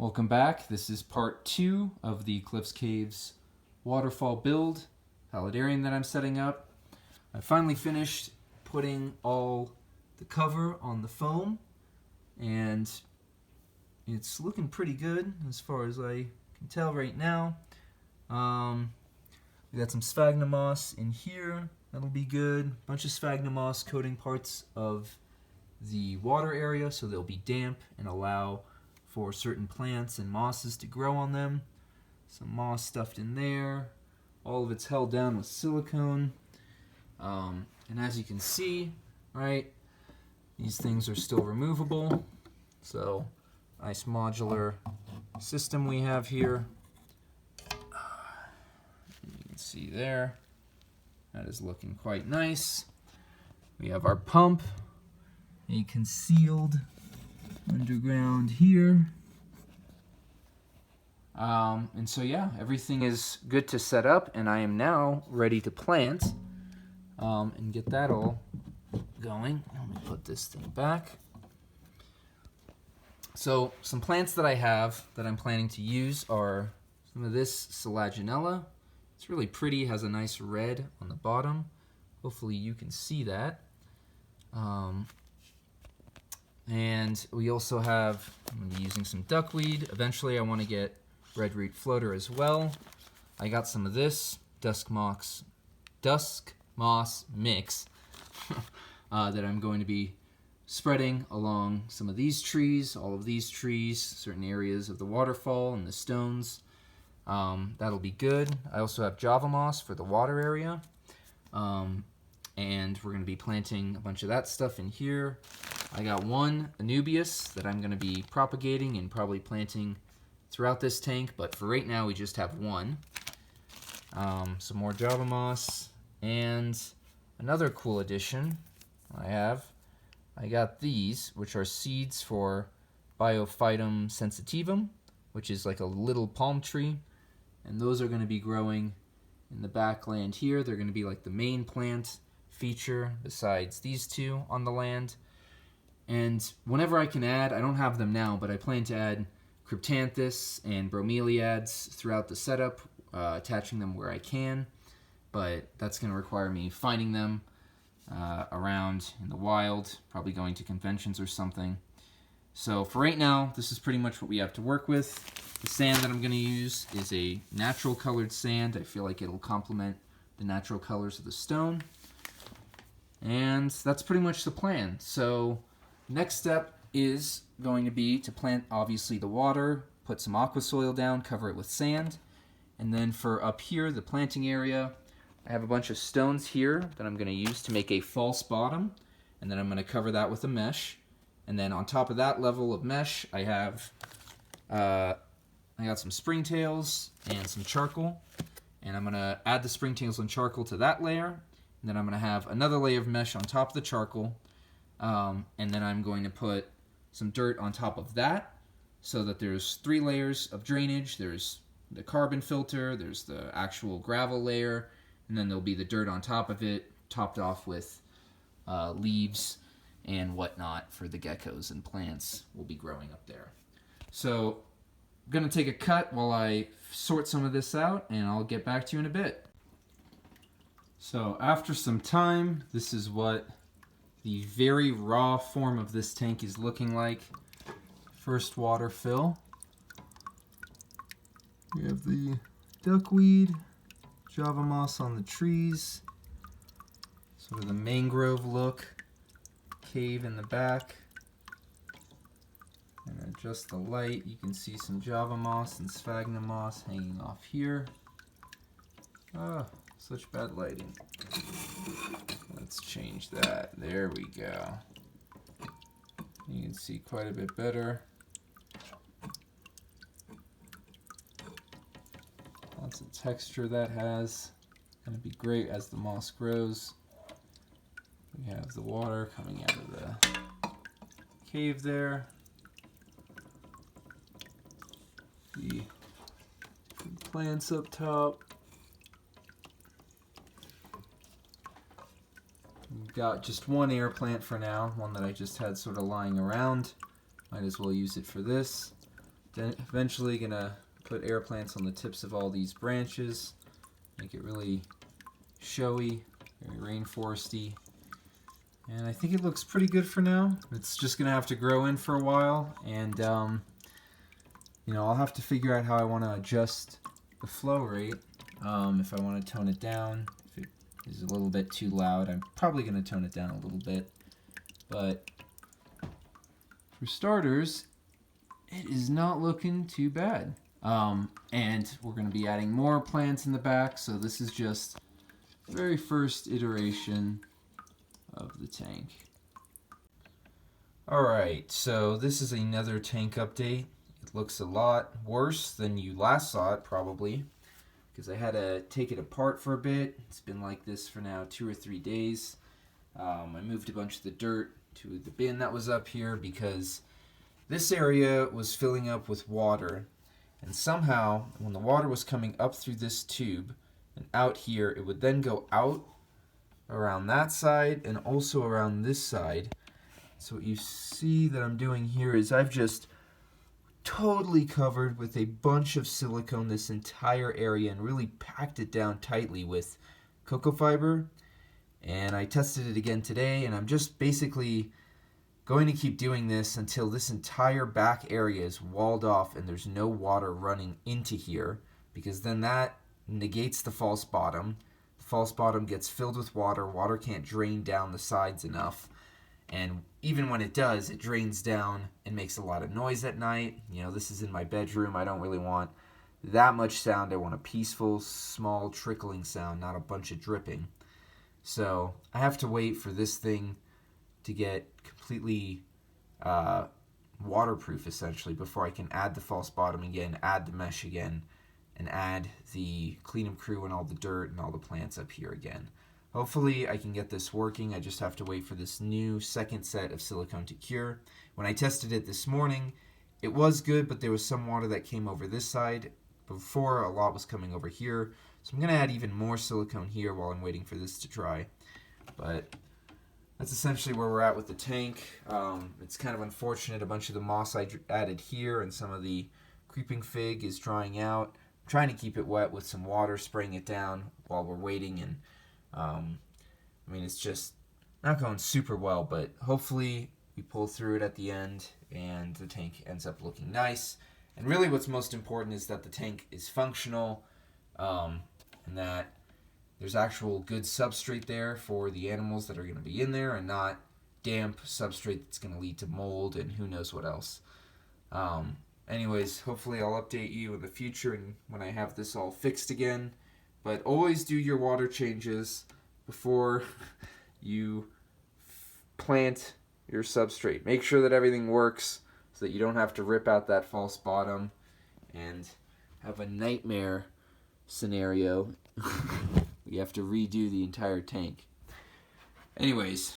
Welcome back. This is part 2 of the Cliffs Caves waterfall build, paludarium that I'm setting up. I finally finished putting all the cover on the foam, and it's looking pretty good as far as I can tell right now. We got some sphagnum moss in here, that'll be good. A bunch of sphagnum moss coating parts of the water area so they'll be damp and allow for certain plants and mosses to grow on them. Some moss stuffed in there. All of it's held down with silicone. And as you can see, right, these things are still removable. So, nice modular system we have here. You can see there, that is looking quite nice. We have our pump, a concealed underground here. And so yeah, everything is good to set up, and I am now ready to plant and get that all going. Let me put this thing back. So some plants that I have that I'm planning to use are some of this Selaginella. It's really pretty, has a nice red on the bottom. Hopefully you can see that. And we also have, I'm going to be using some duckweed. Eventually I want to get red root floater as well. I got some of this dusk moss mix that I'm going to be spreading along some of these trees, all of these trees, certain areas of the waterfall and the stones. That'll be good. I also have Java moss for the water area. And we're going to be planting a bunch of that stuff in here. I got one Anubias that I'm going to be propagating and probably planting throughout this tank, but for right now we just have one. Some more Java moss, and another cool addition I got these, which are seeds for Biophytum sensitivum, which is like a little palm tree, and those are going to be growing in the backland here. They're going to be like the main plant feature besides these two on the land. And whenever I can add, I don't have them now, but I plan to add Cryptanthus and Bromeliads throughout the setup, attaching them where I can, but that's going to require me finding them around in the wild, probably going to conventions or something. So for right now, this is pretty much what we have to work with. The sand that I'm going to use is a natural colored sand. I feel like it'll complement the natural colors of the stone. And that's pretty much the plan. So next step is going to be to plant, obviously, the water, put some aqua soil down, cover it with sand, and then for up here, the planting area, I have a bunch of stones here that I'm going to use to make a false bottom, and then I'm going to cover that with a mesh. And then on top of that level of mesh, I got some springtails and some charcoal, and I'm going to add the springtails and charcoal to that layer, and then I'm going to have another layer of mesh on top of the charcoal, and then I'm going to put some dirt on top of that so that there's 3 layers of drainage. There's the carbon filter, there's the actual gravel layer, and then there'll be the dirt on top of it, topped off with leaves and whatnot for the geckos and plants will be growing up there. So I'm going to take a cut while I sort some of this out, and I'll get back to you in a bit. So after some time, this is what the very raw form of this tank is looking like. First water fill. We have the duckweed, Java moss on the trees, sort of the mangrove look, cave in the back. And adjust the light, you can see some Java moss and sphagnum moss hanging off here. Ah, such bad lighting. Let's change that. There we go. You can see quite a bit better. Lots of texture that has. Going to be great as the moss grows. We have the water coming out of the cave there. The plants up top. We've got just one air plant for now, one that I just had sort of lying around. Might as well use it for this. Then eventually gonna put air plants on the tips of all these branches, make it really showy, very rainforesty. And I think it looks pretty good for now. It's just gonna have to grow in for a while, and you know, I'll have to figure out how I want to adjust the flow rate. If I want to tone it down, if it is a little bit too loud, I'm probably going to tone it down a little bit. But for starters, it is not looking too bad. And we're going to be adding more plants in the back, so this is just the very first iteration of the tank. Alright, so this is another tank update. It looks a lot worse than you last saw it, probably, because I had to take it apart for a bit. It's been like this for now 2 or 3 days. I moved a bunch of the dirt to the bin that was up here because this area was filling up with water, and somehow when the water was coming up through this tube and out here, it would then go out around that side and also around this side. So what you see that I'm doing here is I've just totally covered with a bunch of silicone this entire area and really packed it down tightly with cocoa fiber. And I tested it again today, and I'm just basically going to keep doing this until this entire back area is walled off and there's no water running into here, because then that negates the false bottom. The false bottom gets filled with water. Water can't drain down the sides enough. And even when it does, it drains down and makes a lot of noise at night. You know, this is in my bedroom. I don't really want that much sound. I want a peaceful, small, trickling sound, not a bunch of dripping. So I have to wait for this thing to get completely waterproof, essentially, before I can add the false bottom again, add the mesh again, and add the cleanup crew and all the dirt and all the plants up here again. Hopefully I can get this working. I just have to wait for this new second set of silicone to cure. When I tested it this morning, it was good, but there was some water that came over this side. Before, a lot was coming over here. So I'm going to add even more silicone here while I'm waiting for this to dry. But that's essentially where we're at with the tank. It's kind of unfortunate. A bunch of the moss I added here and some of the creeping fig is drying out. I'm trying to keep it wet with some water, spraying it down while we're waiting, and I mean, it's just not going super well, but hopefully we pull through it at the end and the tank ends up looking nice. And really what's most important is that the tank is functional, and that there's actual good substrate there for the animals that are going to be in there, and not damp substrate that's going to lead to mold and who knows what else. Anyways, hopefully I'll update you in the future and when I have this all fixed again. But always do your water changes before you plant your substrate. Make sure that everything works so that you don't have to rip out that false bottom and have a nightmare scenario. You have to redo the entire tank. Anyways,